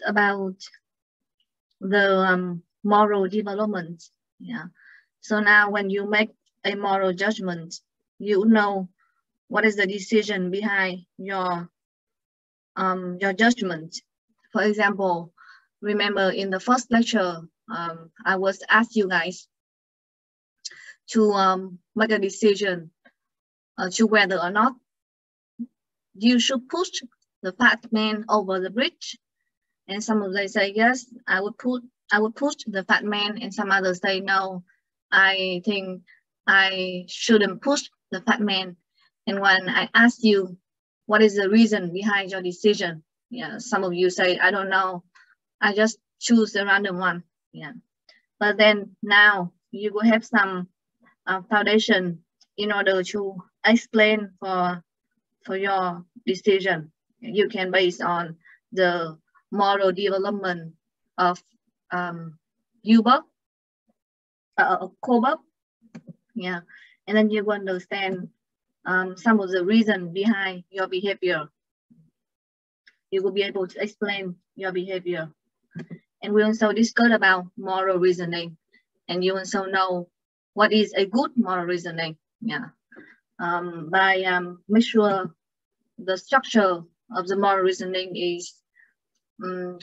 about the moral development. Yeah. So now when you make a moral judgment, you know what is the decision behind your judgment. For example, remember in the first lecture, I was asked you guys to make a decision to whether or not you should push the fat man over the bridge. And some of them say yes, I would push the fat man, and some others say no, I think I shouldn't push the fat man. And when I ask you what is the reason behind your decision, yeah, some of you say I don't know, I just choose a random one. Yeah, but then now you will have some foundation in order to explain for your decision. You can base on the moral development of Kohlberg, yeah, and then you will understand some of the reason behind your behavior. You will be able to explain your behavior, and we also discuss about moral reasoning, and you also know what is a good moral reasoning. Yeah, by make sure the structure of the moral reasoning is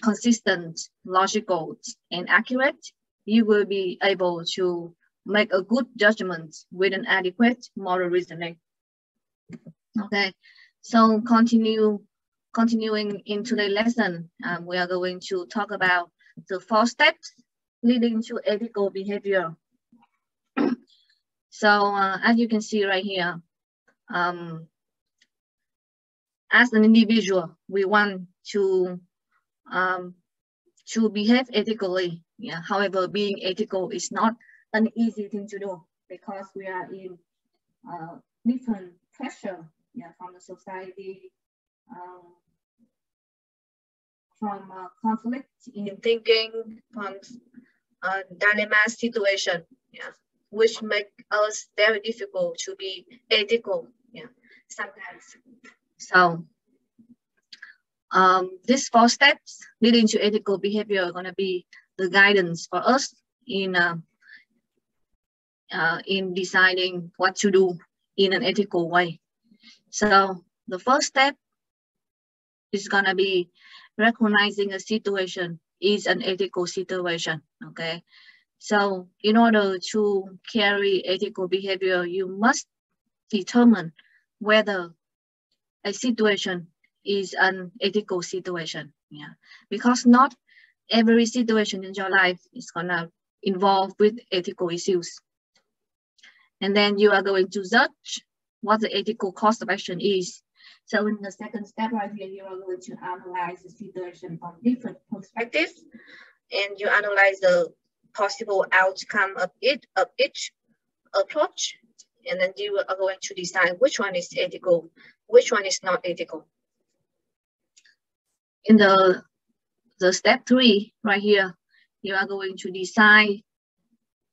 consistent, logical, and accurate, you will be able to make a good judgment with an adequate moral reasoning. Okay, so continuing into the lesson, we are going to talk about the 4 steps leading to ethical behavior. So as you can see right here, as an individual, we want to behave ethically. Yeah. However, being ethical is not an easy thing to do because we are in different pressure, yeah, from the society, from conflict in thinking, from dilemma situation, yeah, which make us very difficult to be ethical, yeah, sometimes. So these 4 steps leading to ethical behavior are going to be the guidance for us in deciding what to do in an ethical way. So the first step is going to be recognizing a situation is an ethical situation. Okay, so in order to carry ethical behavior, you must determine whether a situation is an ethical situation. Yeah, because not every situation in your life is gonna involve with ethical issues. And then you are going to judge what the ethical cost of action is. So in the second step right here, you are going to analyze the situation from different perspectives, and you analyze the possible outcome of each approach, and then you are going to decide which one is ethical, which one is not ethical. In the step 3 right here, you are going to decide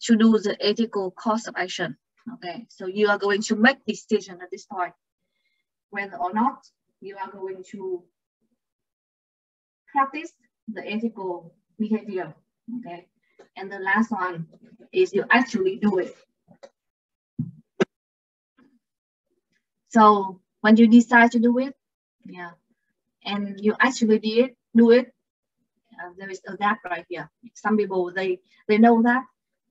to do the ethical course of action. Okay, so you are going to make decision at this point, whether or not you are going to practice the ethical behavior. Okay, and the last one is you actually do it. So when you decide to do it, yeah, and you actually do it, there is a gap right here. Some people they know that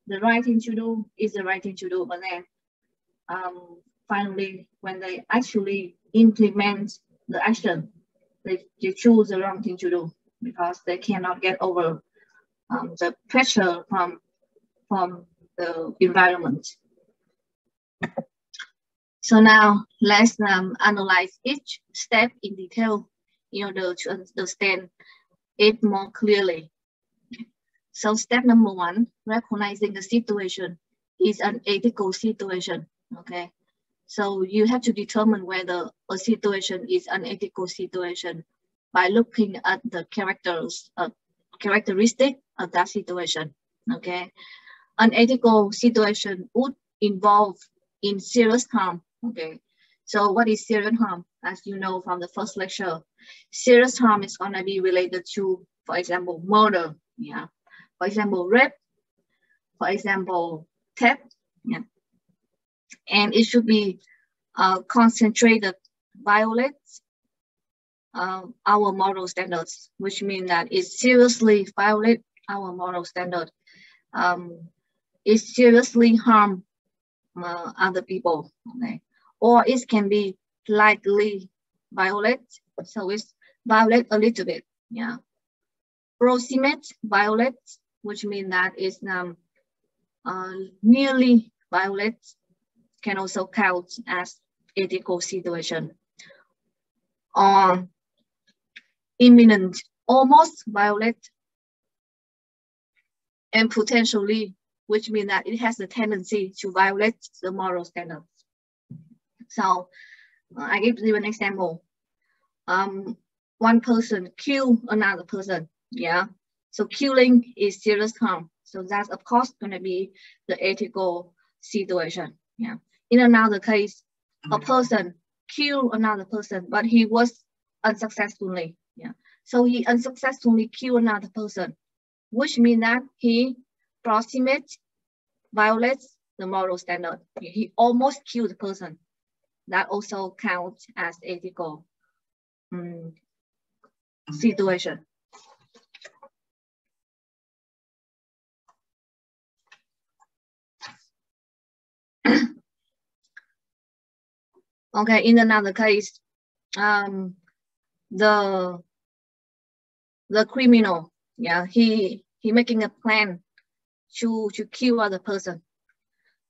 the right thing to do is the right thing to do, but then finally when they actually implement the action, they choose the wrong thing to do because they cannot get over the pressure from the environment. So now let's analyze each step in detail in order to understand it more clearly. So step number 1, recognizing the situation is an ethical situation. Okay, so you have to determine whether a situation is an ethical situation by looking at the characteristic of that situation. Okay, an ethical situation would involve in serious harm. Okay, so what is serious harm? As you know from the first lecture, serious harm is going to be related to For example, murder, yeah. For example, rape. For example, theft, yeah. And it should be concentrated violates our moral standards, which means that it seriously violates our moral standard. It seriously harm other people, okay? Or it can be slightly violate, so it's violate a little bit, yeah. Proximate violate, which means that it's nearly violate, can also count as ethical situation. Or imminent, almost violate, and potentially, which means that it has the tendency to violate the moral standards. So I give you an example. One person kill another person, yeah. So killing is serious harm. So that's of course gonna be the ethical situation, yeah. In another case, a person kill another person, but he was unsuccessfully, yeah. So he unsuccessfully killed another person, which means that he proximate violates the moral standard. He almost killed the person. That also counts as ethical situation. Okay, in another case, the criminal, yeah, he making a plan to kill other person,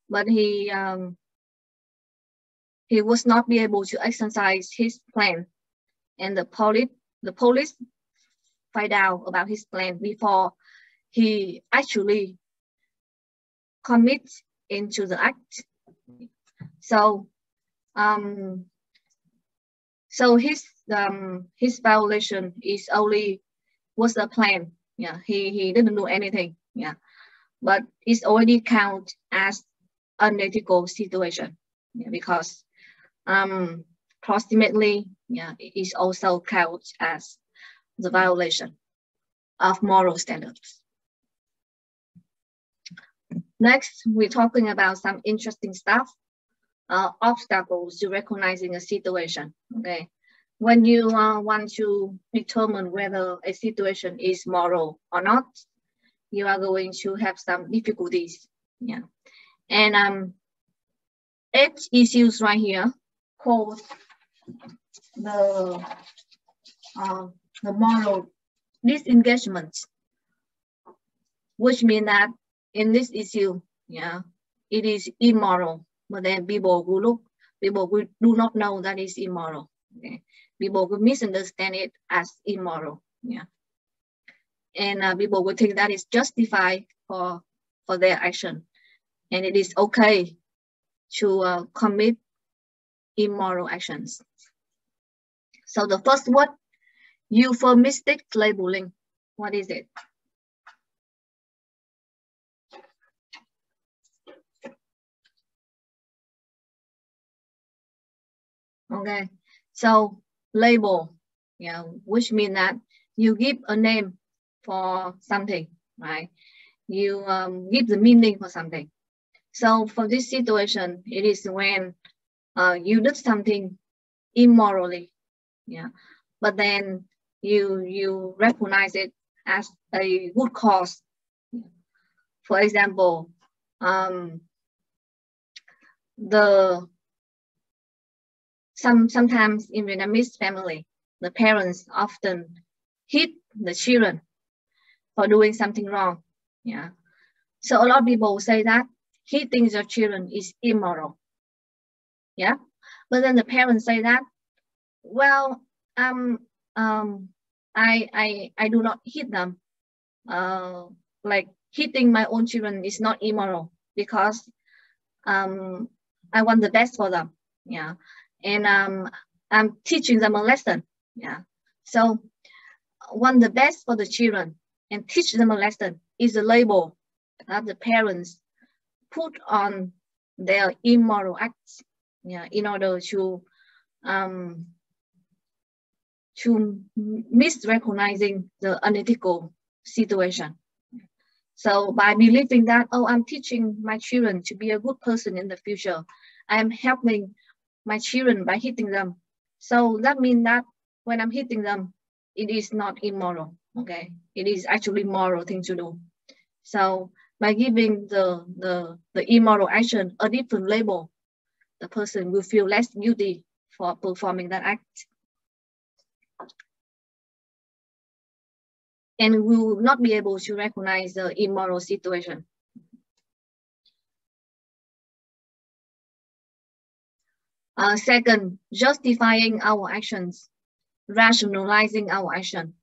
but he was not be able to exercise his plan, and the police find out about his plan before he actually commits into the act. So so his violation is only was a plan, yeah. He didn't do anything, yeah, but it's already count as unethical situation, yeah, because approximately, yeah, it is also count as the violation of moral standards. Next, we're talking about some interesting stuff. Obstacles to recognizing a situation, okay? When you want to determine whether a situation is moral or not, you are going to have some difficulties, yeah. And 8 issues right here called the moral disengagement, which means that in this issue, yeah, it is immoral, but then people will do not know that it's immoral, okay? People will misunderstand it as immoral, yeah. And people will think that is justified for their action, and it is okay to commit immoral actions. So the first word, euphemistic labeling. What is it? Okay, so label, yeah, which means that you give a name for something, right? You give the meaning for something. So for this situation, it is when you did something immorally, yeah, but then you recognize it as a good cause. For example, sometimes in Vietnamese family, the parents often hit the children for doing something wrong, yeah. So a lot of people say that hitting your children is immoral, yeah. But then the parents say that, well, I do not hit them. Like hitting my own children is not immoral because I want the best for them, yeah. And I'm teaching them a lesson, yeah. So want the best for the children and teach them a lesson is a label that the parents put on their immoral acts, yeah, in order to to misrecognizing the unethical situation. So by believing that, oh, I'm teaching my children to be a good person in the future, I'm helping my children by hitting them. So that means that when I'm hitting them, it is not immoral, okay? It is actually moral thing to do. So by giving the immoral action a different label, the person will feel less guilty for performing that act. And will not be able to recognize the immoral situation. Second, justifying our actions, rationalizing our action.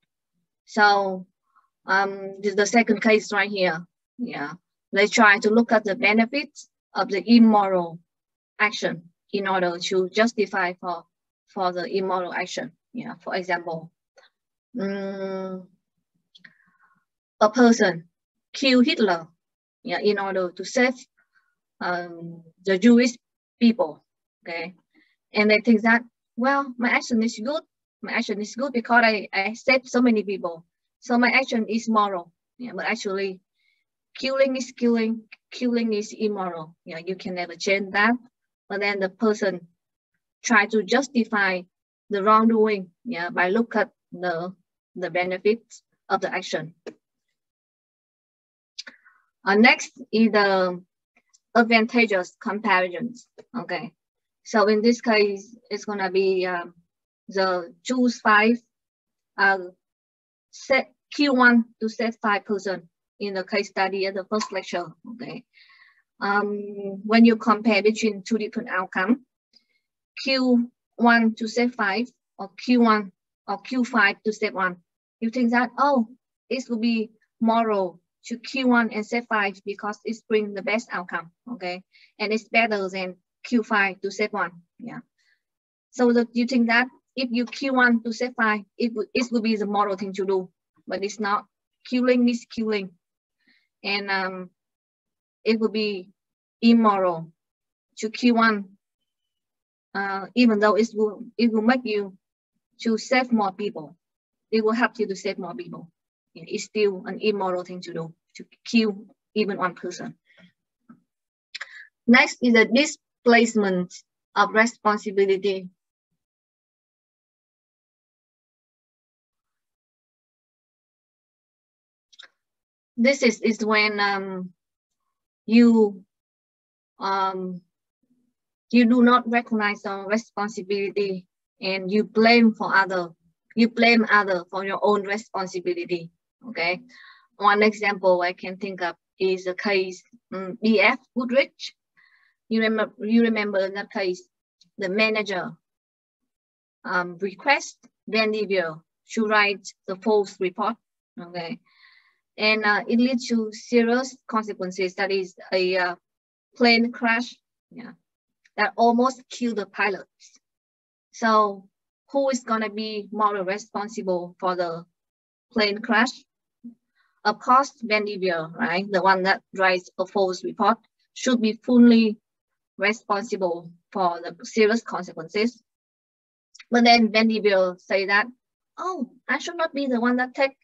So the second case right here, yeah, they try to look at the benefits of the immoral action in order to justify for the immoral action. Yeah, for example, a person killed Hitler, yeah, in order to save the Jewish people, okay? And they think that, well, my action is good. My action is good because I saved so many people. So my action is moral. Yeah, but actually, killing is immoral. Yeah, you can never change that. But then the person try to justify the wrongdoing, yeah, by look at the benefits of the action. Next is the advantageous comparisons. Okay, so in this case, it's gonna be the choose 5, set Q1 to set 5% in the case study at the first lecture. Okay, when you compare between two different outcomes, Q1 to set 5 or Q1 or Q5 to set 1, you think that, oh, it will be moral to Q1 and set 5 because it brings the best outcome, okay? And it's better than Q5 to set 1, yeah. So you think that if you Q1 to set 5, it will be the moral thing to do, but it's not. Killing is killing. And it will be immoral to Q1, even though it will make you to save more people. It will help you to save more people. It's still an immoral thing to do, to kill even one person. Next is the displacement of responsibility. This is when you do not recognize your responsibility and you blame other for your own responsibility. Okay, one example I can think of is the case B.F. Goodrich. You remember in that case, the manager request Vanderbilt to write the false report. Okay, and it leads to serious consequences. That is a plane crash, yeah, that almost killed the pilots. So who is gonna be more responsible for the plane crash? Of course, Vanderbilt, right? The one that writes a false report should be fully responsible for the serious consequences. But then Vanderbilt say that, oh, I should not be the one that take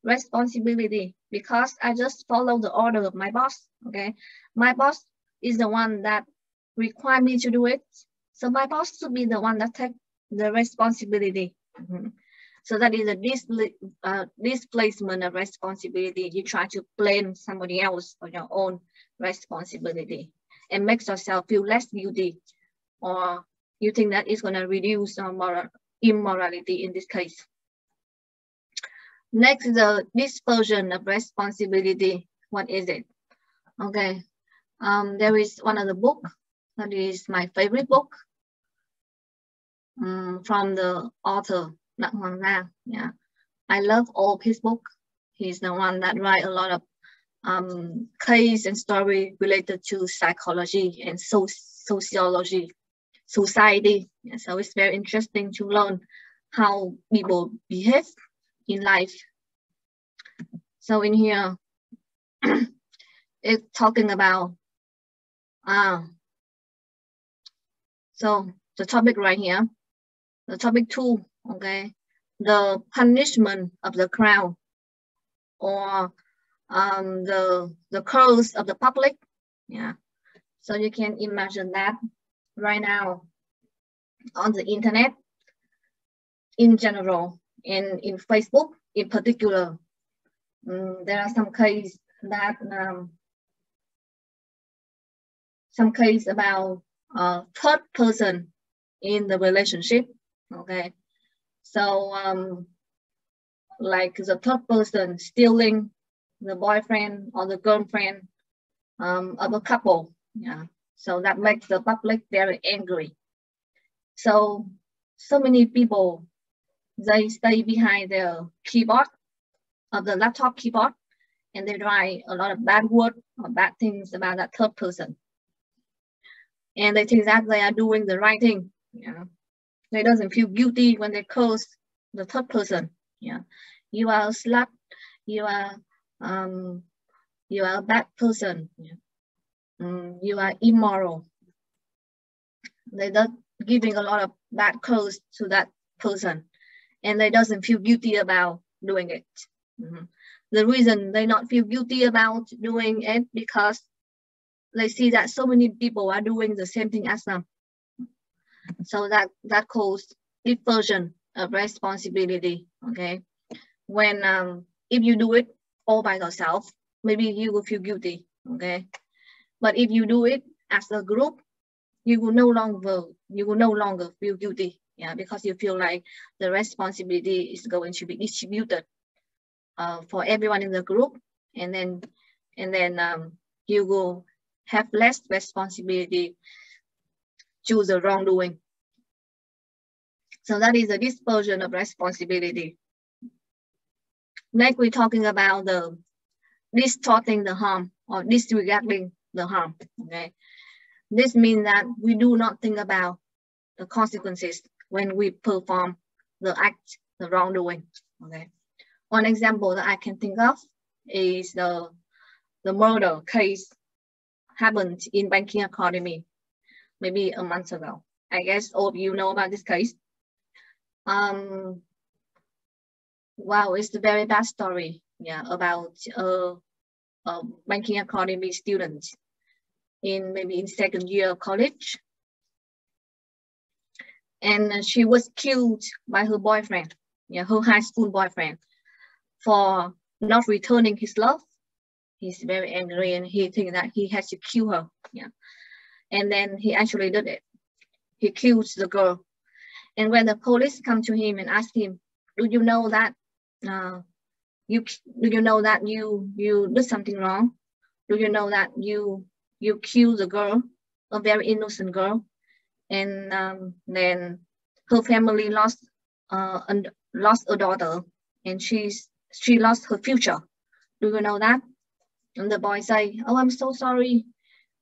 responsibility because I just follow the order of my boss. Okay, my boss is the one that require me to do it, so my boss should be the one that take the responsibility. So that is a displacement of responsibility. You try to blame somebody else for your own responsibility and makes yourself feel less guilty, or you think that it's going to reduce immorality in this case. Next, the dispersion of responsibility. What is it? Okay, there is one of the book that is my favorite book from the author Đặng Hoàng Giang. Yeah, I love all his book. He's the one that write a lot of case and story related to psychology and sociology, society. Yeah, so it's very interesting to learn how people behave in life. So in here, it's talking about so the topic right here, the topic 2, okay, the punishment of the crowd or the curse of the public. Yeah, so you can imagine that right now on the internet in general and in Facebook in particular, there are some case that some case about third person in the relationship. Okay, so like the third person stealing the boyfriend or the girlfriend of a couple. Yeah, so that makes the public very angry. So many people, they stay behind their keyboard of the laptop keyboard and they write a lot of bad words or bad things about that third person. And they think that they are doing the right thing. Yeah, they doesn't feel guilty when they curse the third person. Yeah, you are a slut. You are a bad person. Yeah. You are immoral. They're not giving a lot of bad curse to that person, and they doesn't feel guilty about doing it. The reason they not feel guilty about doing it because they see that so many people are doing the same thing as them. So that causes diversion of responsibility. Okay, when if you do it all by yourself, maybe you will feel guilty. Okay, but if you do it as a group, you will no longer feel guilty. Yeah, because you feel like the responsibility is going to be distributed for everyone in the group, and then you will have less responsibility to the wrongdoing. So that is a dispersion of responsibility. Next, we're talking about the distorting the harm or disregarding the harm. Okay, this means that we do not think about the consequences when we perform the act, the wrongdoing. Okay, one example that I can think of is the murder case happened in Banking Academy maybe a month ago. I guess all of you know about this case. Wow, it's a very bad story. Yeah, about Banking Academy student maybe in second year of college, and she was killed by her boyfriend. Yeah, her high school boyfriend, for not returning his love. He's very angry and he thinks that he has to kill her. Yeah, and then he actually did it. He kills the girl. And when the police come to him and ask him, "Do you know that you did something wrong? Do you know that you killed the girl, a very innocent girl, and then her family lost a daughter, and she lost her future. Do you know that?" And the boy say, "Oh, I'm so sorry.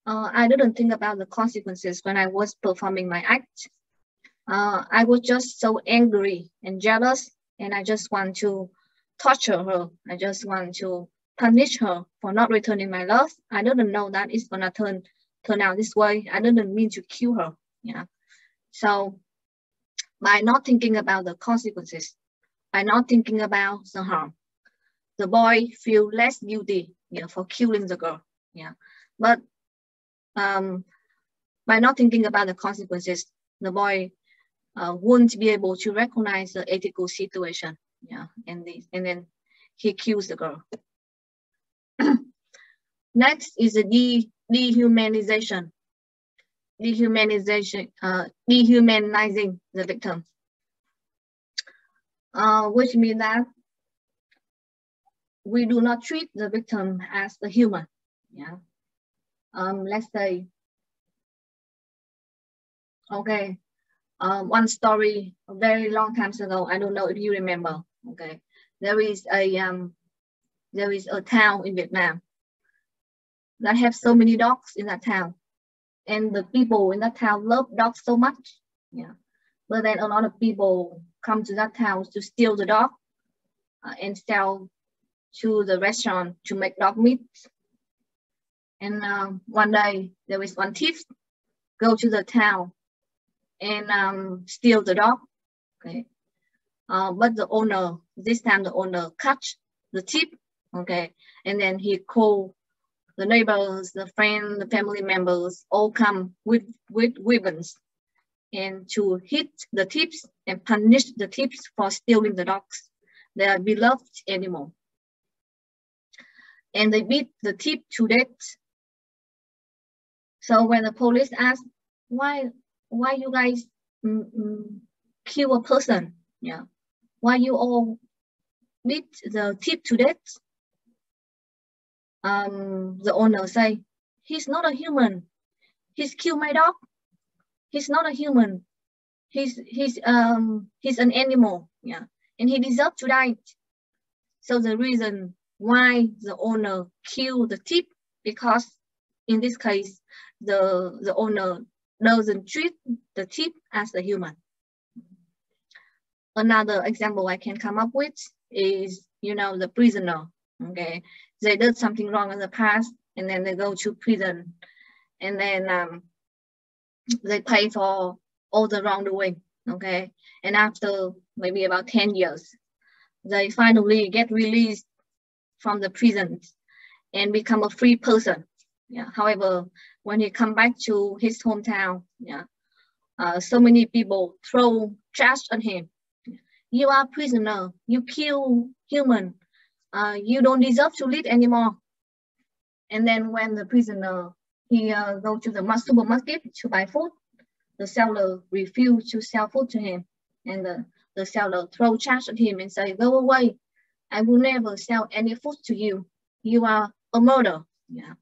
I didn't think about the consequences when I was performing my act. I was just so angry and jealous, and I just want to torture her. I just want to punish her for not returning my love. I didn't know that it's gonna turn out this way. I didn't mean to kill her." Yeah. So by not thinking about the consequences, by not thinking about the harm, the boy feel less guilty, for killing the girl. Yeah. But by not thinking about the consequences, the boy won't be able to recognize the ethical situation. Yeah, and then he kills the girl. Next is the dehumanizing the victim, which means that we do not treat the victim as a human. Yeah. Let's say, okay, one story a very long time ago. I don't know if you remember. Okay, there is a town in Vietnam that have so many dogs in that town, and the people in that town love dogs so much. Yeah, but then a lot of people come to that town to steal the dog and sell to the restaurant to make dog meat. And one day there was one thief go to the town and steal the dog. Okay, but the owner, this time the owner cut the tip, okay, and then he called the neighbors, the friends, the family members all come with weapons and to hit the tips and punish the tips for stealing the dogs, their beloved animal. And they beat the tip to death. So when the police asked, why you guys kill a person? Yeah, why you all beat the tip to death? The owner say, he's not a human. He's killed my dog. He's not a human. He's an animal. Yeah, and he deserves to die. So the reason why the owner killed the tip, because in this case, the owner doesn't treat the tip as a human. Another example I can come up with is, the prisoner. Okay, they did something wrong in the past, and then they go to prison, and then they pay for all the wrongdoing. Okay, and after maybe about 10 years, they finally get released from the prison and become a free person. Yeah. However, when he come back to his hometown, yeah, so many people throw trash on him. You are a prisoner. You kill human. You don't deserve to live anymore. And then when the prisoner he go to the supermarket to buy food, the seller refused to sell food to him, and the seller throw trash at him and say, "Go away! I will never sell any food to you. You are a murderer." Yeah.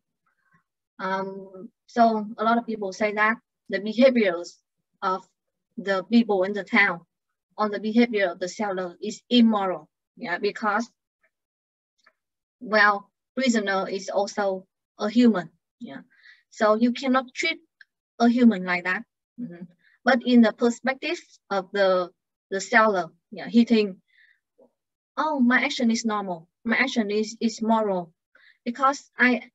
So a lot of people say that the behaviors of the people in the town on the behavior of the seller is immoral. Yeah, because, well, prisoner is also a human. Yeah, so you cannot treat a human like that. But in the perspective of the seller, yeah, he think, oh, my action is normal. My action is moral, because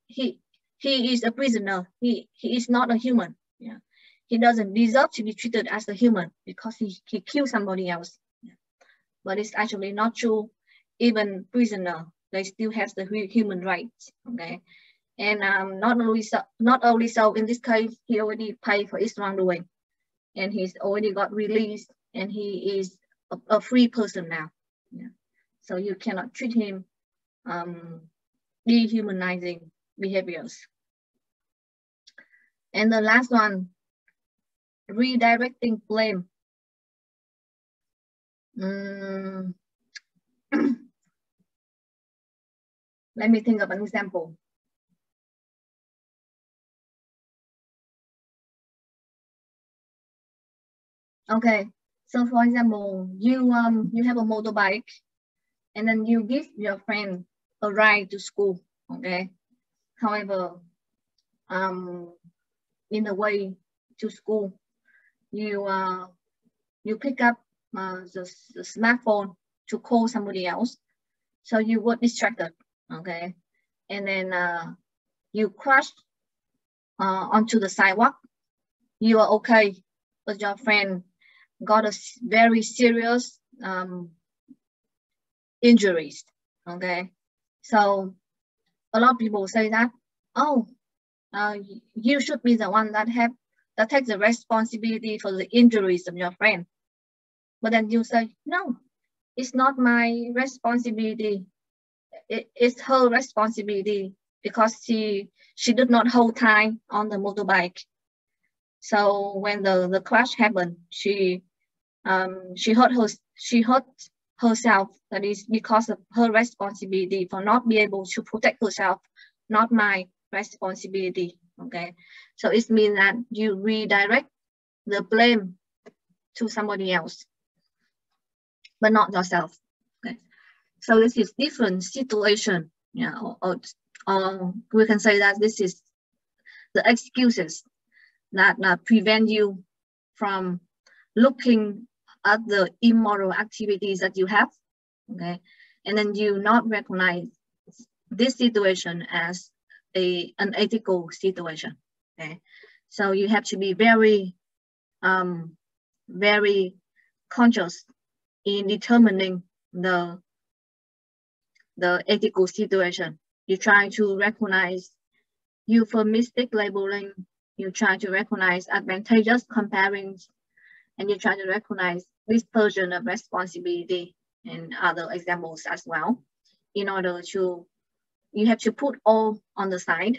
he is a prisoner. He is not a human. Yeah, he doesn't deserve to be treated as a human because he killed somebody else. Yeah. But it's actually not true. Even prisoner, they still have the human rights. Okay, and not only so in this case, he already paid for his wrongdoing, and he's already got released, and he is a free person now. Yeah. So you cannot treat him dehumanizing behaviors. And the last one, redirecting blame. Let me think of an example. Okay, so for example, you have a motorbike, and then you give your friend a ride to school. Okay, however, in the way to school, you pick up the smartphone to call somebody else, so you were distracted. Okay, and then you crashed onto the sidewalk. You are okay, but your friend got a very serious injuries. Okay, so a lot of people say that, oh, you should be the one that takes the responsibility for the injuries of your friend. But then you say, no, it's not my responsibility. It's her responsibility, because she did not hold tight on the motorbike. So when the crash happened, she hurt herself. That is because of her responsibility for not being able to protect herself, not my responsibility. Okay, so it means that you redirect the blame to somebody else, but not yourself. Okay, so this is different situation. Yeah, or we can say that this is the excuses that prevent you from looking at the immoral activities that you have. Okay, and then you not recognize this situation as an unethical situation. Okay, so you have to be very very conscious in determining the ethical situation. You try to recognize euphemistic labeling, you try to recognize advantageous comparing, and you try to recognize dispersion of responsibility and other examples as well. In order to, you have to put all on the side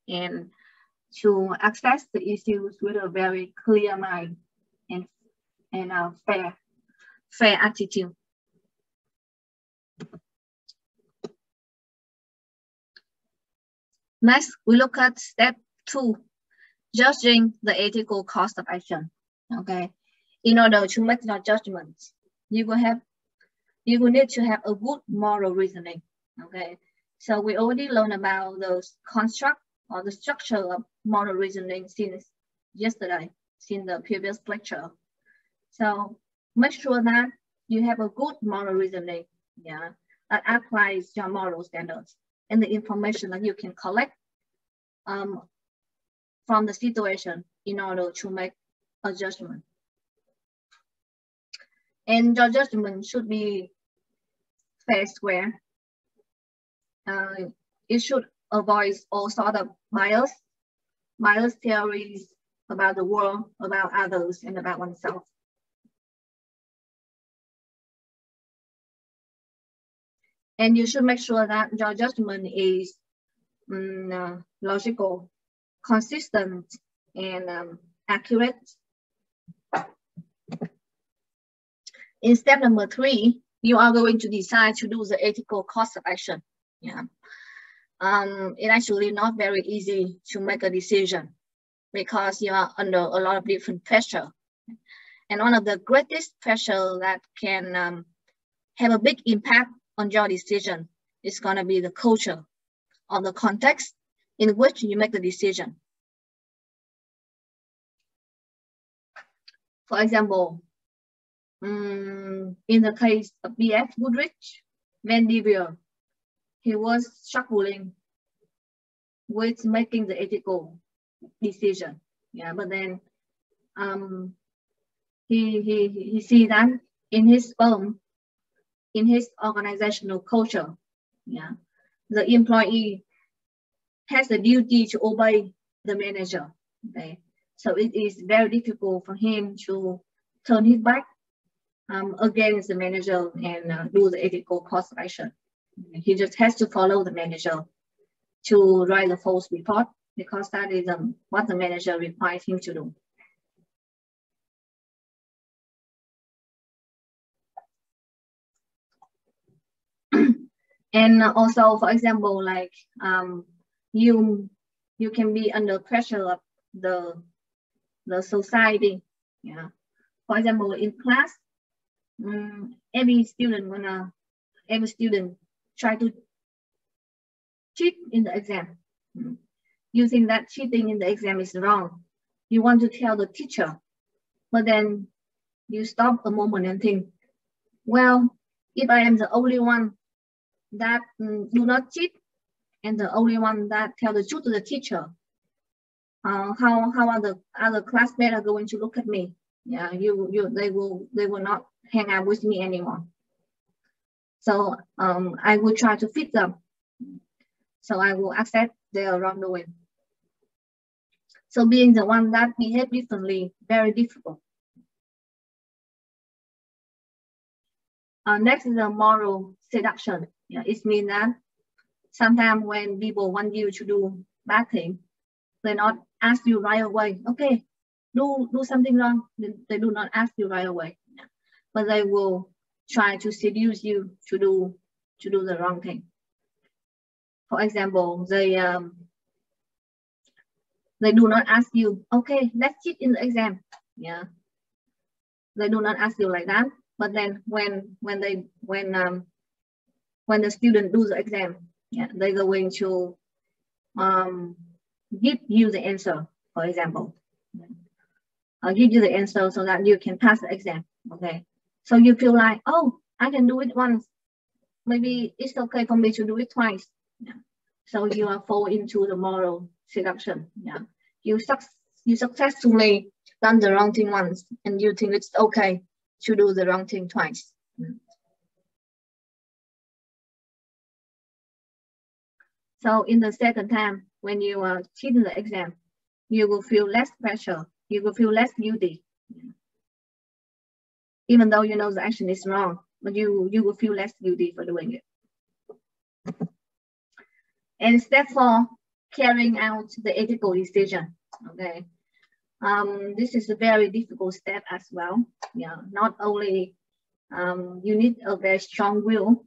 and to access the issues with a very clear mind and a fair attitude. Next, we look at step 2, judging the ethical cost of action. Okay, in order to make your judgments, you will need to have a good moral reasoning. Okay, so we already learned about the construct or the structure of moral reasoning since yesterday, in the previous lecture. So make sure that you have a good moral reasoning, yeah, that applies your moral standards and the information that you can collect from the situation in order to make a judgment. And your judgment should be fair, square. It should avoid all sort of bias theories about the world, about others, and about oneself. And you should make sure that your judgment is logical, consistent, and accurate. In step number 3, you are going to decide to do the ethical cost of action. Yeah, it's actually not very easy to make a decision because you are under a lot of different pressure. And one of the greatest pressure that can have a big impact on your decision is going to be the culture or the context in which you make the decision. For example, in the case of B.F. Goodrich, Van Devere, he was struggling with making the ethical decision. Yeah, but then he see that in his firm, in his organizational culture, yeah, the employee has a duty to obey the manager. Okay, so it is very difficult for him to turn his back against the manager and do the ethical cost of action. He just has to follow the manager to write the false report because that is what the manager requires him to do. And also, for example, like you can be under pressure of the society. Yeah. For example, in class, every student try to cheat in the exam. You think that cheating in the exam is wrong. You want to tell the teacher, but then you stop a moment and think, well, if I am the only one that do not cheat and the only one that tell the truth to the teacher, how are the other classmates are going to look at me? Yeah, they will not hang out with me anymore. So I will try to fit them. So I will accept their wrongdoing. So being the one that behave differently, very difficult. Next is the moral seduction. Yeah, it means that sometimes when people want you to do bad thing, they not ask you right away. Okay, do something wrong. They do not ask you right away, but they will try to seduce you to do the wrong thing. For example, they do not ask you, okay, let's cheat in the exam. Yeah, they do not ask you like that. But then when the student do the exam, yeah, they're going to give you the answer. For example, I'll give you the answer so that you can pass the exam. Okay, so you feel like, oh, I can do it once. Maybe it's okay for me to do it twice. Yeah. So you are fall into the moral seduction. Yeah, you successfully done the wrong thing once, and you think it's okay to do the wrong thing twice. So in the second time, when you are cheating the exam, you will feel less pressure. You will feel less guilty. Even though you know the action is wrong, but you will feel less guilty for doing it. And step 4, carrying out the ethical decision. Okay. This is a very difficult step as well. Yeah, not only you need a very strong will,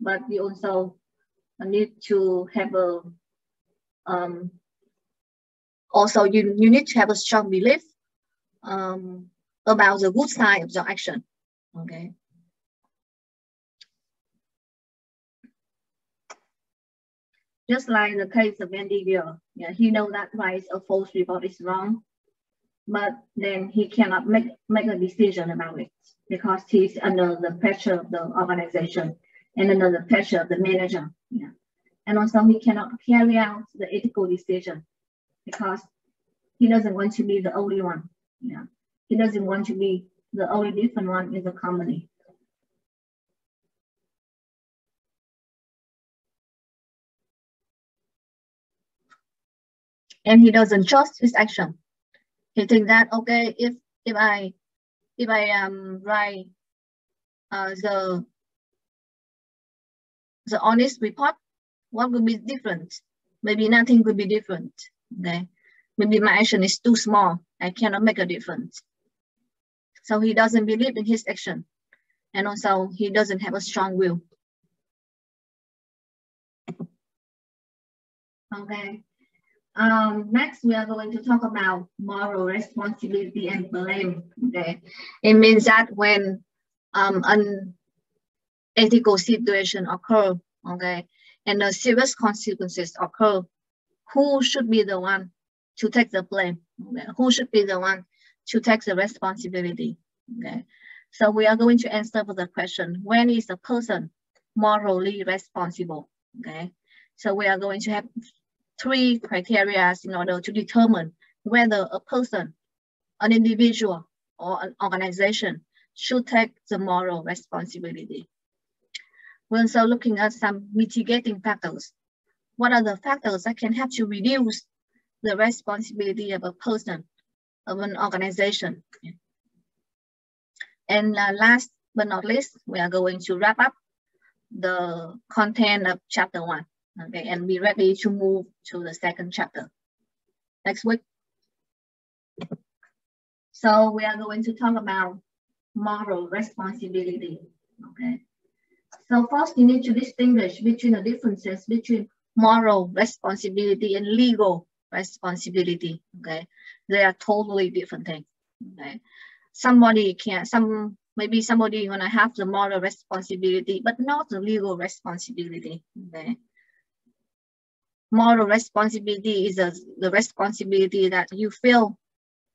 but you also need to have a also you need to have a strong belief about the good side of your action. Okay. Just like the case of Andy Weir, yeah, he knows that writing a false report is wrong, but then he cannot make a decision about it because he's under the pressure of the organization and under the pressure of the manager. Yeah. And also he cannot carry out the ethical decision because he doesn't want to be the only one. Yeah. He doesn't want to be the only different one in the company. And he doesn't trust his action. He thinks that, okay, if I write the honest report, what would be different? Maybe nothing could be different. Okay, maybe my action is too small. I cannot make a difference. So he doesn't believe in his action, and also he doesn't have a strong will. Okay. Next, we are going to talk about moral responsibility and blame. Okay, it means that when an ethical situation occur, okay, and the serious consequences occur, who should be the one to take the blame? Okay? Who should be the one to take the responsibility? Okay, so we are going to answer for the question: when is a person morally responsible? Okay, so we are going to have 3 criteria in order to determine whether a person, an individual, or an organization should take the moral responsibility. We're also looking at some mitigating factors. What are the factors that can help to reduce the responsibility of a person, of an organization? And last but not least, we are going to wrap up the content of chapter 1. Okay, and be ready to move to the second chapter next week. So we are going to talk about moral responsibility. Okay. So first, you need to distinguish between the differences between moral responsibility and legal responsibility. Okay, they are totally different things. Okay, maybe somebody gonna have the moral responsibility, but not the legal responsibility. Okay. Moral responsibility is the responsibility that you feel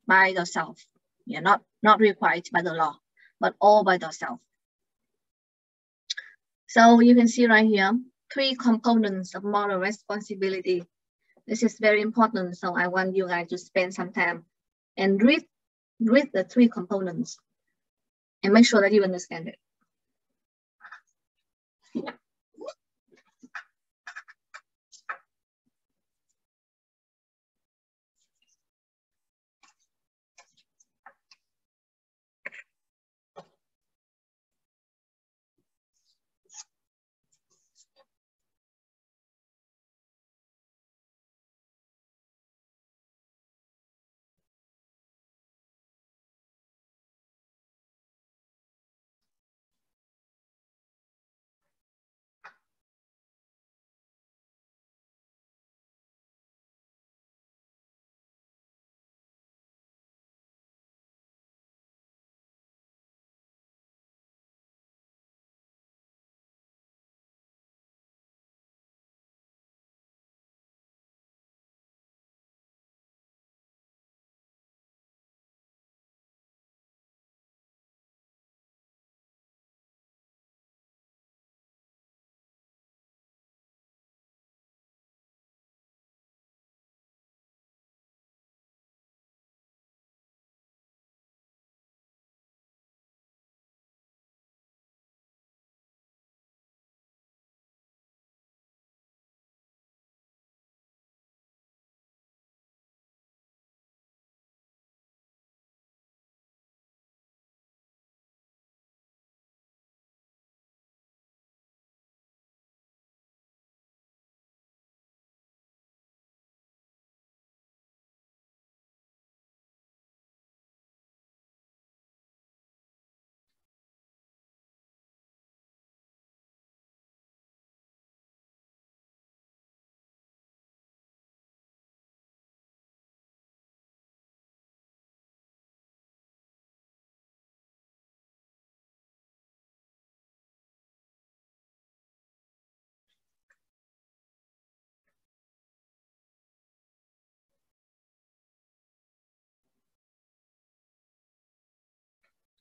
by yourself. Yeah, not required by the law, but all by yourself. So you can see right here, 3 components of moral responsibility. This is very important, so I want you guys to spend some time and read the 3 components and make sure that you understand it.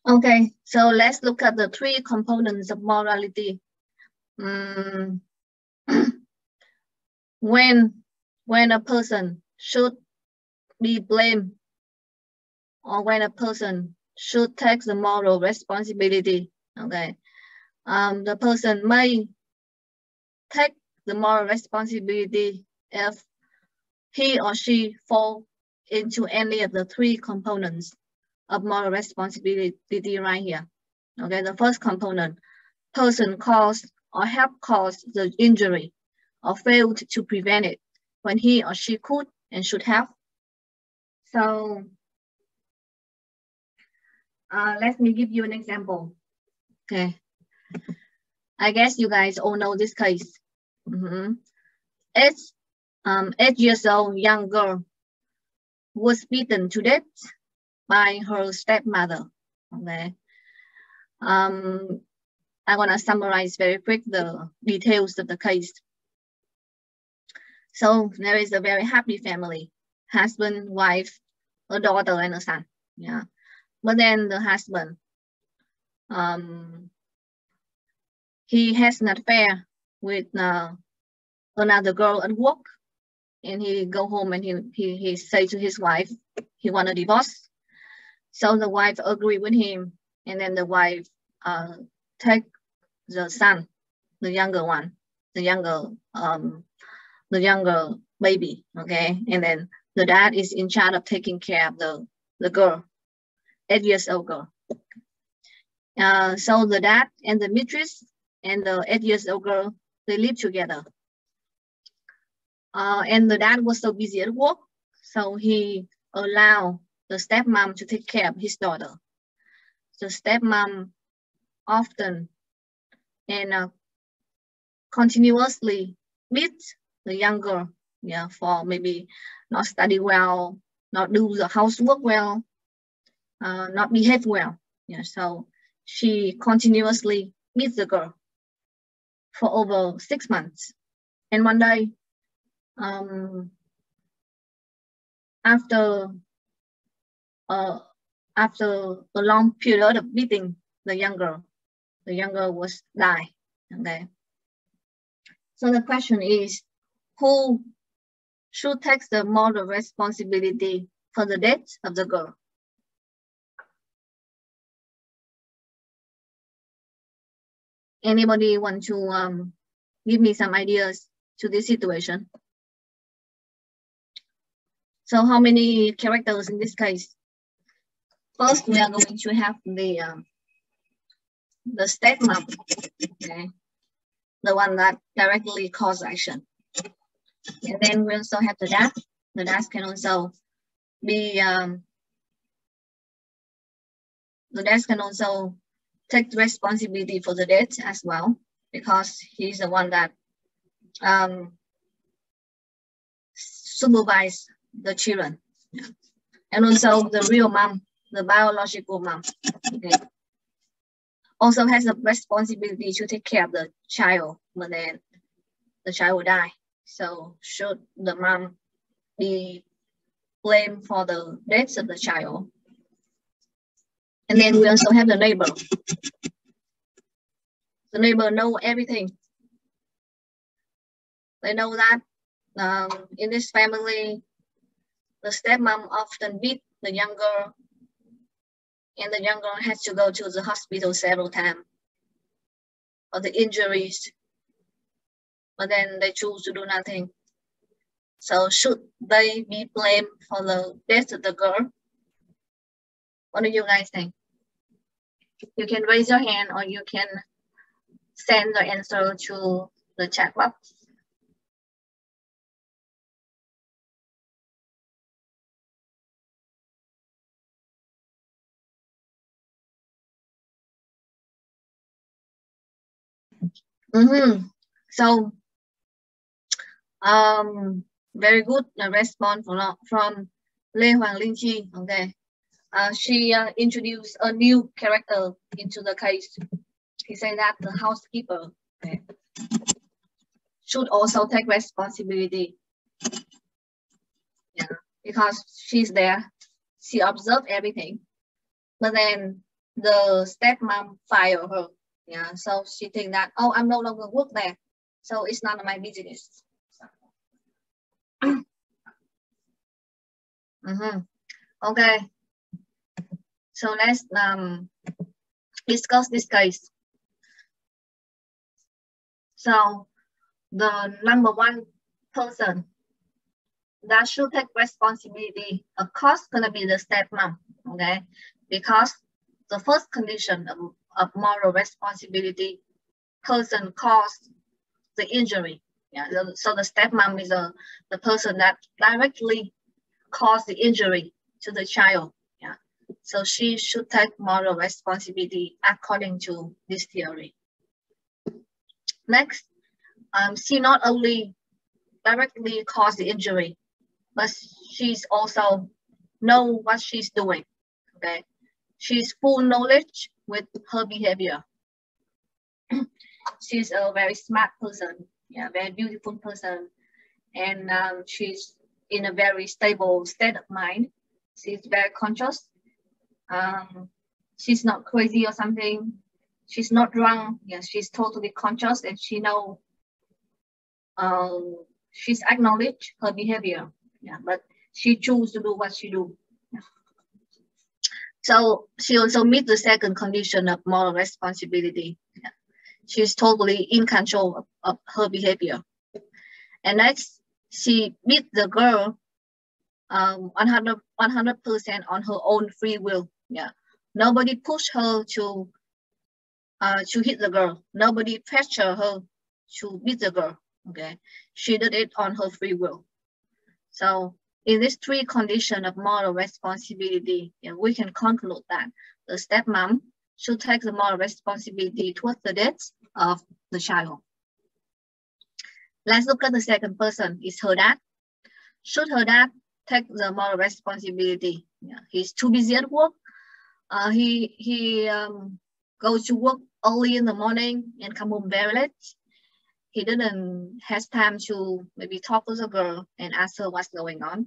Okay, so let's look at the three components of morality. When a person should be blamed, or when a person should take the moral responsibility. Okay, the person may take the moral responsibility if he or she fall into any of the three components of moral responsibility right here. Okay, the first component, person caused or helped cause the injury or failed to prevent it when he or she could and should have. So let me give you an example. Okay, I guess you guys all know this case. It's 8 years old young girl was beaten to death by her stepmother. Okay. I'm gonna summarize very quick the details of the case. So there is a very happy family, husband, wife, a daughter, and a son. Yeah. But then the husband, he has an affair with another girl at work, and he go home and he say to his wife he want a divorce. So the wife agree with him, and then the wife take the son, the younger one, the younger baby. Okay, and then the dad is in charge of taking care of the girl, 8 years old girl. So the dad and the mistress and the 8 years old girl, they live together. And the dad was so busy at work, so he allowed the stepmom to take care of his daughter. The stepmom often and continuously beat the young girl, yeah, for maybe not study well, not do the housework well, not behave well. Yeah, so she continuously beats the girl for over 6 months. And one day, after a long period of beating the young girl was died. Okay. So the question is, who should take the moral responsibility for the death of the girl? Anybody want to give me some ideas to this situation? So how many characters in this case? First, we are going to have the stepmom, okay, the one that directly cause action. And then we also have the dad. The dad can also be the dad can also take the responsibility for the death as well, because he's the one that supervise the children. Yeah. And also the real mom, the biological mom, okay, also has a responsibility to take care of the child when then the child will die. So should the mom be blamed for the death of the child? And then we also have the neighbor. The neighbor know everything. They know that in this family, the stepmom often beat the young girl, and the young girl has to go to the hospital several times for the injuries, but then they choose to do nothing. So should they be blamed for the death of the girl? What do you guys think? You can raise your hand or you can send the answer to the chat box. So very good response from Lê Hoàng Linh Chi. Okay, she introduced a new character into the case. He said that the housekeeper, okay, should also take responsibility. Yeah, because she's there, she observed everything, but then the stepmom fired her. Yeah, so she think that, oh, I'm no longer work there, so it's none of my business. Okay, so let's discuss this case. So the number one person that should take responsibility, of course, gonna be the stepmom. Okay, because the first condition of moral responsibility, person caused the injury. Yeah, so the stepmom is the person that directly caused the injury to the child. Yeah, so she should take moral responsibility according to this theory. Next, she not only directly caused the injury, but she's also know what she's doing. Okay, she's full knowledge with her behavior. She's a very smart person, yeah, very beautiful person, and she's in a very stable state of mind. She's very conscious. She's not crazy or something. She's not drunk. Yeah, she's totally conscious, and she know. She's acknowledged her behavior. Yeah, but she choose to do what she do. Yeah. So she also meets the second condition of moral responsibility. Yeah. She's totally in control of her behavior. And next, she beat the girl 100% on her own free will. Yeah, nobody pushed her to hit the girl. Nobody pressured her to beat the girl. Okay, she did it on her free will. So in these three conditions of moral responsibility, yeah, we can conclude that the stepmom should take the moral responsibility towards the death of the child. Let's look at the second person, is her dad. Should her dad take the moral responsibility? Yeah, he's too busy at work. He goes to work early in the morning and come home very late. He didn't have time to maybe talk to the girl and ask her what's going on.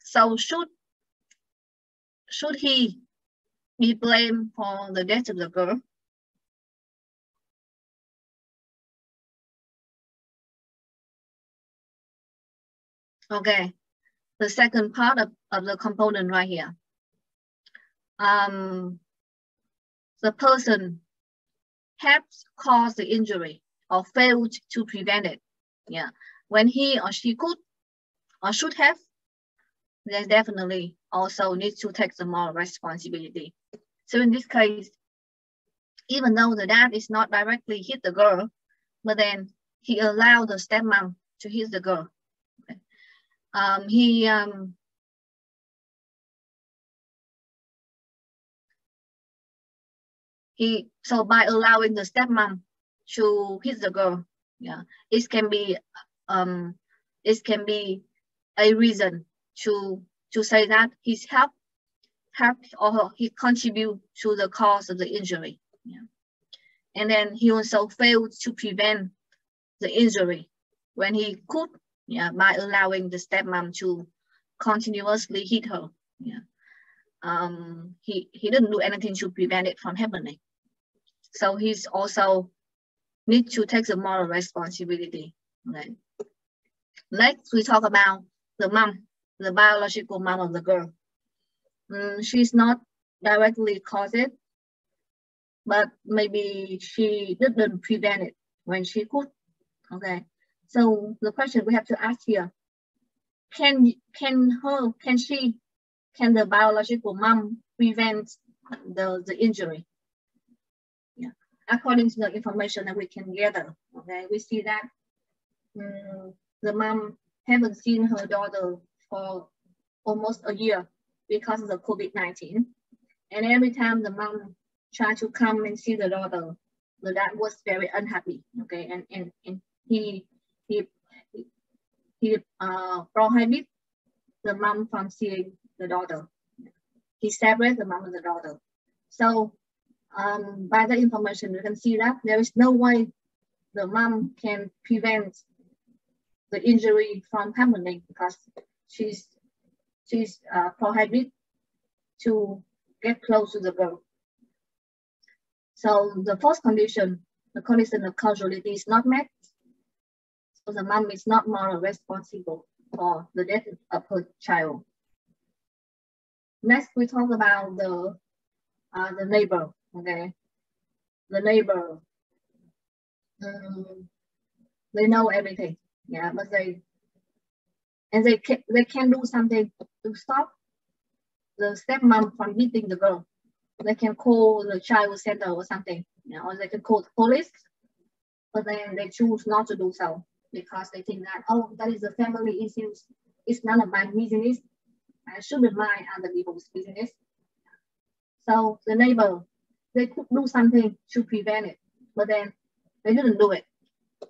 So should he be blamed for the death of the girl? Okay, the second part of the component right here. The person has caused the injury or failed to prevent it. Yeah, when he or she could or should have, they definitely also need to take the moral responsibility. So in this case, even though the dad is not directly hit the girl, but then he allowed the stepmom to hit the girl. Okay. So by allowing the stepmom to hit the girl, yeah, it can be a reason to say that he's helped or he contribute to the cause of the injury. Yeah. And then he also failed to prevent the injury when he could, yeah, by allowing the stepmom to continuously hit her. Yeah. He didn't do anything to prevent it from happening. So he's also need to take the moral responsibility. Okay. Next, we talk about the mom, the biological mom of the girl. She's not directly caused it, but maybe she didn't prevent it when she could. Okay. So the question we have to ask here: Can the biological mom prevent the injury? Yeah. According to the information that we can gather, okay, we see that the mom haven't seen her daughter for almost a year because of the COVID-19. And every time the mom tried to come and see the daughter, the dad was very unhappy. Okay, and he prohibit the mom from seeing the daughter. He separated the mom and the daughter. So by the information, you can see that there is no way the mom can prevent the injury from happening because she's prohibited to get close to the girl. So the first condition, the condition of causality is not met. So the mom is not morally responsible for the death of her child. Next, we talk about the neighbor. Okay, the neighbor, they know everything. Yeah, but they can do something to stop the stepmom from beating the girl. They can call the child center or something, or they can call the police, but then they choose not to do so because they think that, oh, that is a family issue. It's none of my business. I shouldn't mind other people's business. So the neighbor, they could do something to prevent it, but then they didn't do it.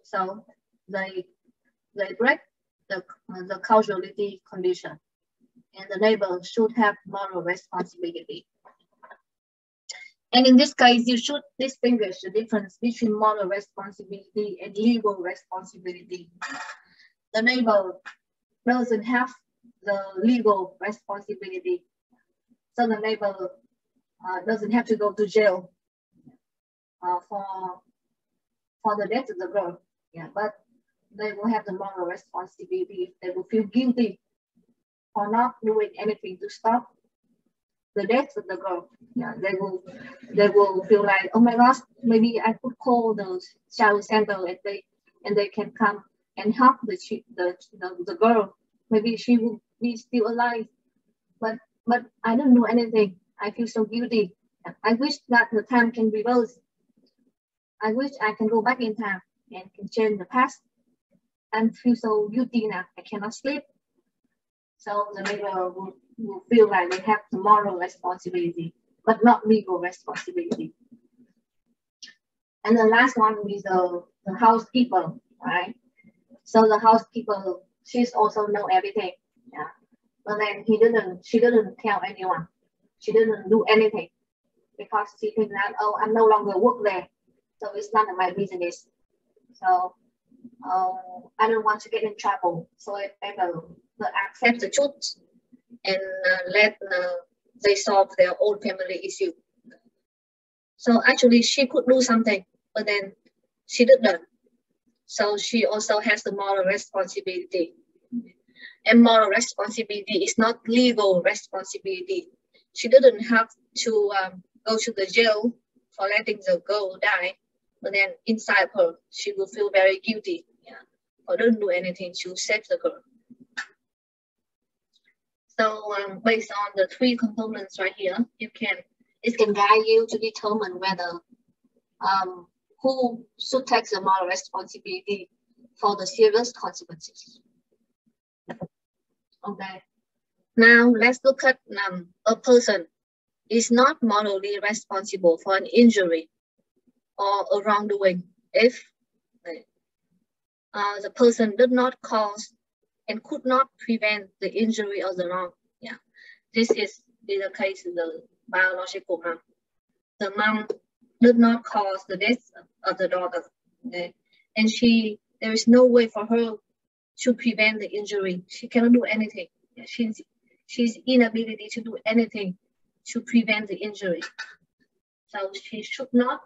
So they break the causality condition, and the neighbor should have moral responsibility. And in this case, you should distinguish the difference between moral responsibility and legal responsibility. The neighbor doesn't have the legal responsibility, so the neighbor doesn't have to go to jail for the death of the girl. Yeah, but they will have the moral responsibility. They will feel guilty for not doing anything to stop the death of the girl. Yeah, they will feel like, oh my gosh, maybe I could call the child center and they can come and help the girl. Maybe she will be still alive. But I don't do anything. I feel so guilty. I wish that the time can reverse. I wish I can go back in time and can change the past. I feel so guilty now. I cannot sleep. So the neighbor will feel like they have the moral responsibility, but not legal responsibility. And the last one is the housekeeper, right? So the housekeeper, she's also know everything. Yeah. But then she didn't tell anyone. She didn't do anything because she thinks that, oh, I'm no longer work there. So it's none of my business. So I don't want to get in trouble. So I better accept the truth and let they solve their own family issue. So actually she could do something, but then she didn't. So she also has the moral responsibility. And moral responsibility is not legal responsibility. She didn't have to go to the jail for letting the girl die, but then inside her, she will feel very guilty, or don't do anything to save the girl. So based on the three components right here, it can guide you to determine whether who should take the moral responsibility for the serious consequences. Okay. Now let's look at a person is not morally responsible for an injury or a wrongdoing if the person did not cause and could not prevent the injury or the wrong. Yeah, this is the case of the biological mom. The mom did not cause the death of the daughter, okay? And there is no way for her to prevent the injury. She cannot do anything. Yeah, she's inability to do anything to prevent the injury. So she should not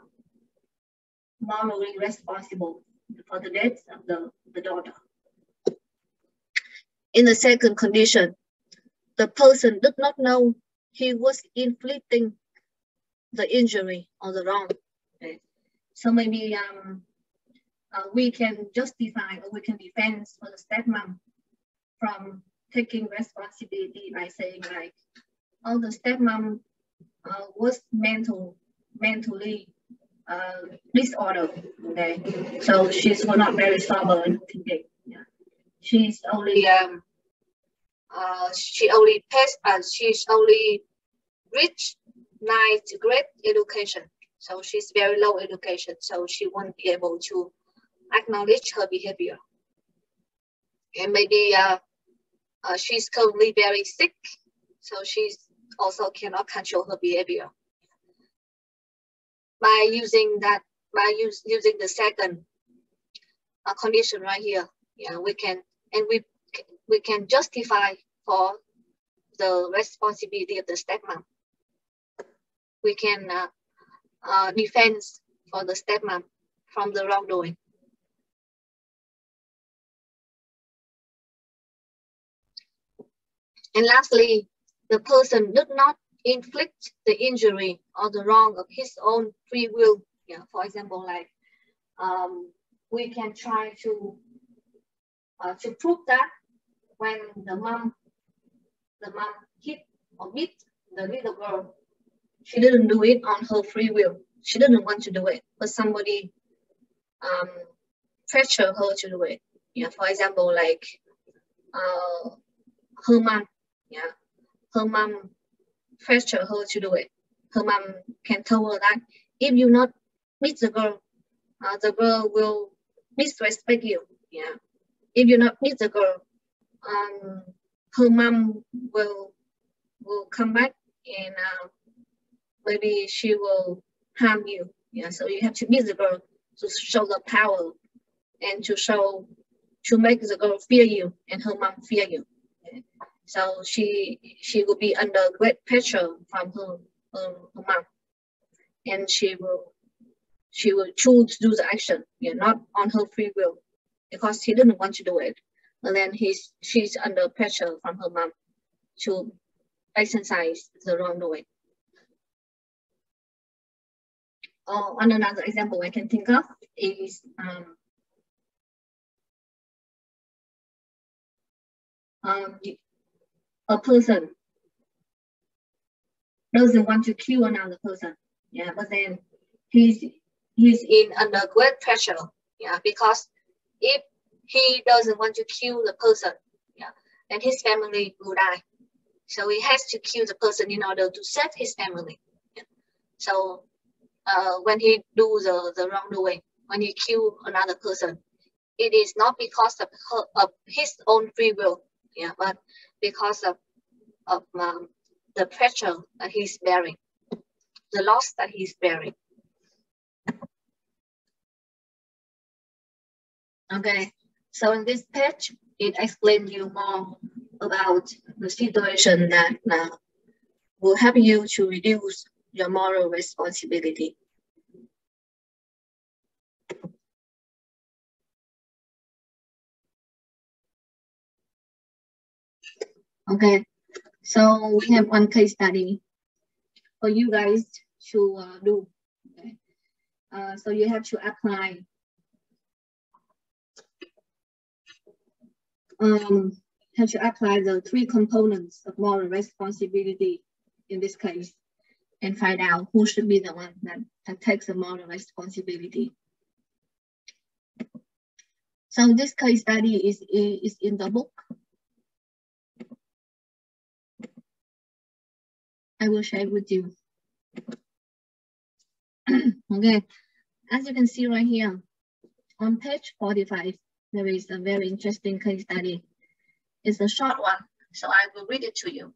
morally responsible for the death of the daughter. In the second condition, the person did not know he was inflicting the injury or the wrong. Okay. So maybe we can justify or we can defend for the stepmom from taking responsibility by saying like, oh, the stepmom was mentally disordered. Okay, so she's not very sober and thinking. Yeah. She's only she's only reached 9th grade education, so she's very low education, so she won't be able to acknowledge her behavior. And maybe she's currently very sick, so she's also cannot control her behavior. By using the second condition right here, yeah, we can justify for the responsibility of the stepmom. we can defend for the stepmom from the wrongdoing. And lastly, the person did not inflict the injury or the wrong of his own free will. Yeah, for example, like we can try to prove that when the mom hit or beat the little girl, she didn't do it on her free will. She didn't want to do it, but somebody pressure her to do it. Yeah, for example, like her mom. Yeah, her mom pressure her to do it. Her mom can tell her that if you not beat the girl will disrespect you. Yeah, if you not beat the girl, her mom will come back and maybe she will harm you. Yeah, so you have to beat the girl to show the power and to make the girl fear you and her mom fear you. Yeah. So she will be under great pressure from her mom, and she will choose to do the action, yeah, not on her free will, because he didn't want to do it. And then she's under pressure from her mom to exercise the wrongdoing. On another example I can think of is a person doesn't want to kill another person, yeah, but then he's in under great pressure, yeah, because if he doesn't want to kill the person, yeah, then his family will die. So he has to kill the person in order to save his family. Yeah. So when he do the wrongdoing, when he kill another person, it is not because of his own free will, yeah, but because of the pressure that he's bearing, the loss that he's bearing. Okay, so in this page, it explains you more about the situation that will help you to reduce your moral responsibility. Okay, so we have one case study for you guys to do. Okay, so you have to apply the 3 components of moral responsibility in this case, and find out who should be the one that takes the moral responsibility. So this case study is in the book. I will share it with you. Okay, as you can see right here, on page 45, there is a very interesting case study. It's a short one, so I will read it to you.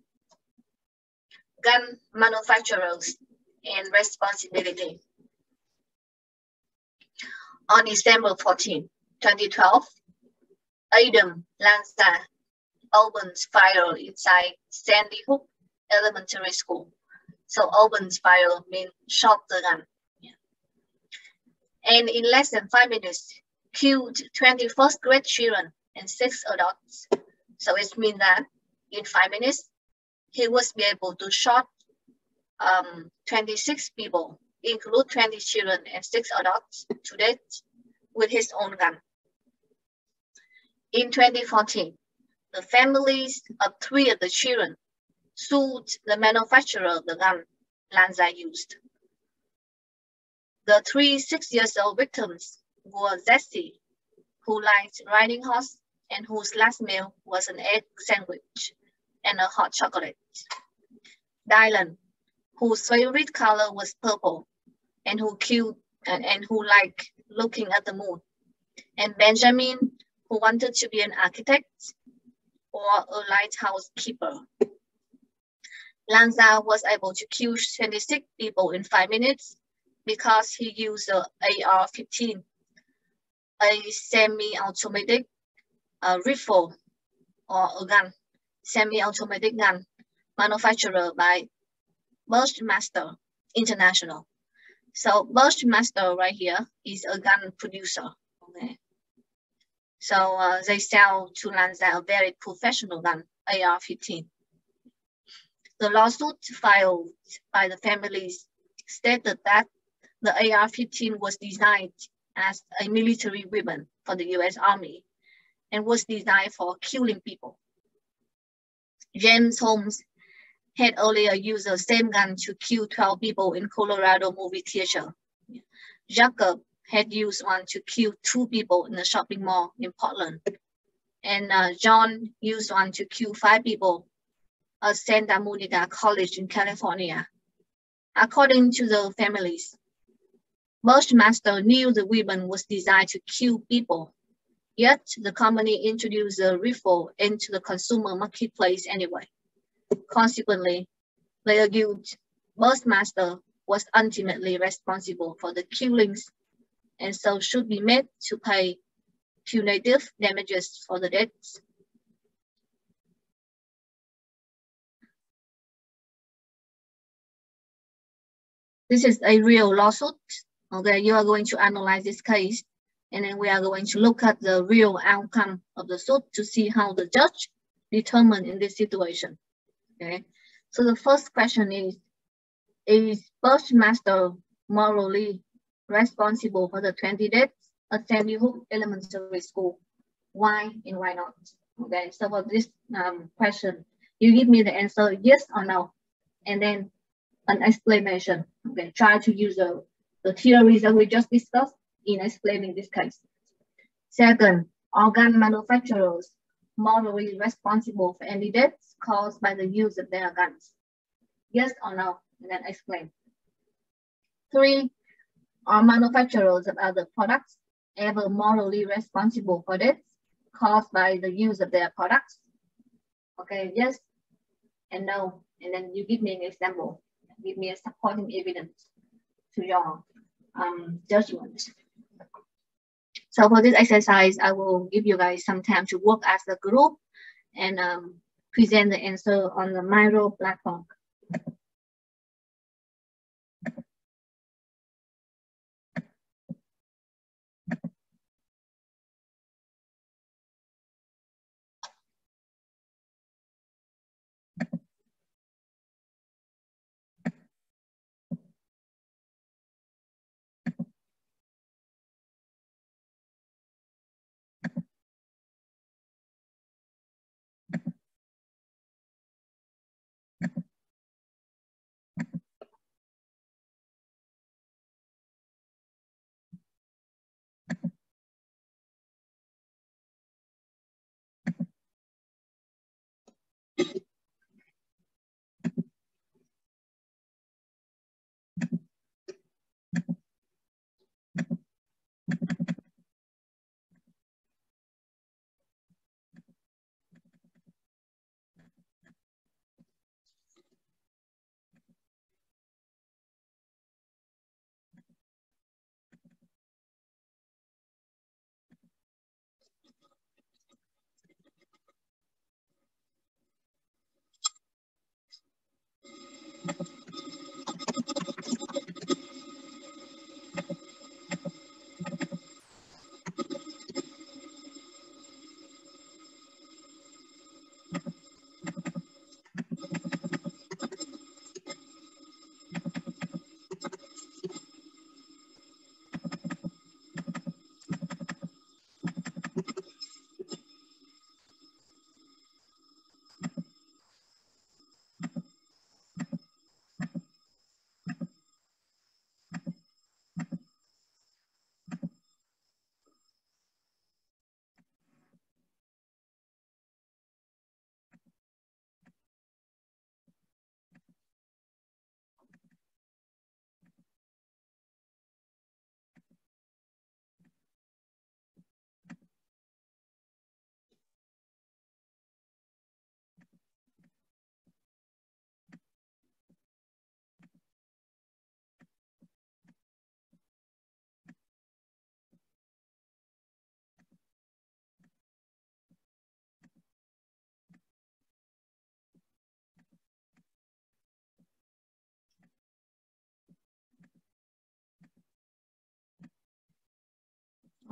Gun manufacturers and responsibility. On December 14, 2012, Adam Lanza opens fire inside Sandy Hook Elementary School. So opens fire means shot the gun. Yeah. And in less than 5 minutes, killed 20 first grade children and 6 adults. So it means that in 5 minutes, he was be able to shot 26 people, include 20 children and 6 adults to death with his own gun. In 2014, the families of 3 of the children sued the manufacturer of the gun Lanza used. The 3 6-year-old victims were Jessie, who liked riding horse and whose last meal was an egg sandwich and a hot chocolate. Dylan, whose favorite color was purple and who liked looking at the moon. And Benjamin, who wanted to be an architect or a lighthouse keeper. Lanza was able to kill 26 people in 5 minutes because he used an AR-15, a semi-automatic rifle or a gun, semi-automatic gun manufactured by Bushmaster International. So Bushmaster right here is a gun producer. Okay. So they sell to Lanza a very professional gun, AR-15. The lawsuit filed by the families stated that the AR-15 was designed as a military weapon for the US Army and was designed for killing people. James Holmes had earlier used the same gun to kill 12 people in Colorado movie theater. Jacob had used one to kill 2 people in a shopping mall in Portland. And John used one to kill 5 people at Santa Monica College in California. According to the families, Bushmaster knew the weapon was designed to kill people, yet the company introduced the rifle into the consumer marketplace anyway. Consequently, they argued Bushmaster was ultimately responsible for the killings and so should be made to pay punitive damages for the deaths. This is a real lawsuit. Okay, you are going to analyze this case, and then we are going to look at the real outcome of the suit to see how the judge determined in this situation. Okay, so the first question is Bushmaster morally responsible for the 20 deaths at Sandy Hook Elementary School? Why and why not? Okay, so for this question, you give me the answer yes or no, and then an explanation. Okay, try to use the theories that we just discussed in explaining this case. Second, are gun manufacturers morally responsible for any deaths caused by the use of their guns? Yes or no, and then explain. 3, are manufacturers of other products ever morally responsible for deaths caused by the use of their products? Okay, yes and no, and then you give me an example. Give me a supporting evidence to your judgment. So for this exercise, I will give you guys some time to work as a group and present the answer on the Miro platform.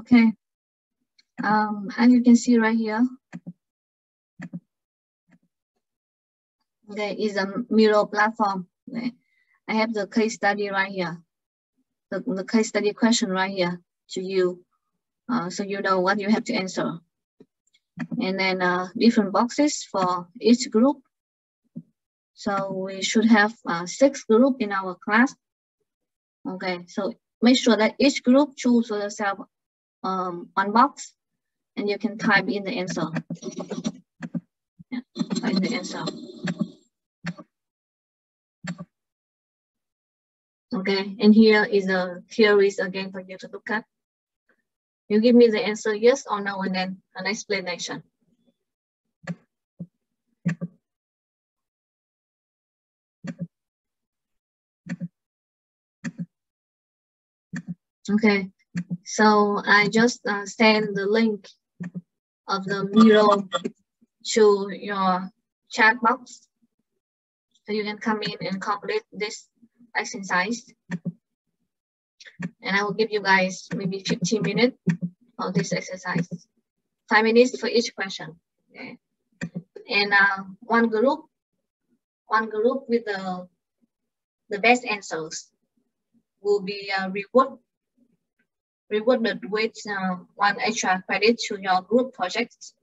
Okay. As you can see right here, okay, is a Miro platform. Okay. I have the case study right here, the case study question right here to you, so you know what you have to answer. And then different boxes for each group. So we should have 6 groups in our class. Okay, so make sure that each group choose for yourself one box, and you can type in the answer. Yeah, type the answer. Okay, and here is the theories again for you to look at. You give me the answer yes or no, and then an explanation. Okay, so I just send the link of the Miro to your chat box, so you can come in and complete this exercise. And I will give you guys maybe 15 minutes for this exercise, 5 minutes for each question. Okay. And one group with the best answers will be rewarded with 1 extra credit to your group project.